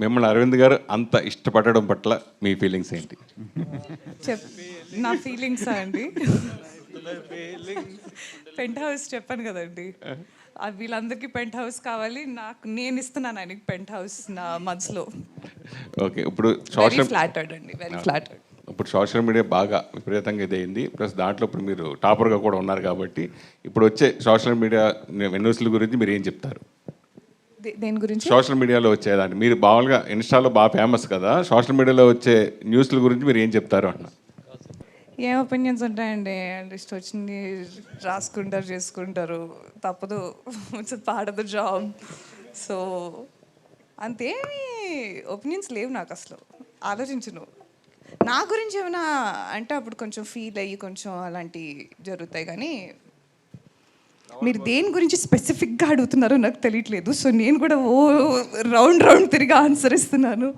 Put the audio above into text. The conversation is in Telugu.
మిమ్మల్ని అరవింద్ గారు అంత ఇష్టపడడం పట్ల మీ ఫీలింగ్స్ ఏంటి? నా ఫీలింగ్సా అండి? పెంట్ హౌస్ చెప్పాను కదండి, వీళ్ళందరికీ పెంట్ హౌస్ కావాలి, నేను ఇస్తున్నాను ఆయనకి పెంట్ హౌస్ నా మనసులో. ఓకే, ఇప్పుడు వెరీ ఫ్లాటర్డ్ అండి, వెరీ ఫ్లాటర్డ్. ఇప్పుడు సోషల్ మీడియా బాగా విపరీతంగా ఇదైంది, ప్లస్ దాంట్లో ఇప్పుడు మీరు టాపర్గా కూడా ఉన్నారు కాబట్టి ఇప్పుడు వచ్చే సోషల్ మీడియా న్యూస్ల గురించి మీరు ఏం చెప్తారు? దేని గురించి? సోషల్ మీడియాలో వచ్చేదాన్ని మీరు మామూలుగా ఇన్స్టాలో బాగా ఫేమస్ కదా, సోషల్ మీడియాలో వచ్చే న్యూస్ల గురించి మీరు ఏం చెప్తారు అన్న? ఏం ఒపీనియన్స్ ఉంటాయండి, ఇష్టం వచ్చింది రాసుకుంటారు, చేసుకుంటారు, తప్పదు, it's part of the job. So అంతేమి ఒపీనియన్స్ లేవు నాకు, అసలు ఆలోచించను. నా గురించి ఏమైనా అంటే అప్పుడు కొంచెం ఫీల్ అయ్యి కొంచెం అలాంటివి జరుగుతాయి, కానీ మీరు దేని గురించి స్పెసిఫిక్గా అడుగుతున్నారో నాకు తెలియట్లేదు. సో నేను కూడా రౌండ్ తిరిగి ఆన్సర్ ఇస్తున్నాను.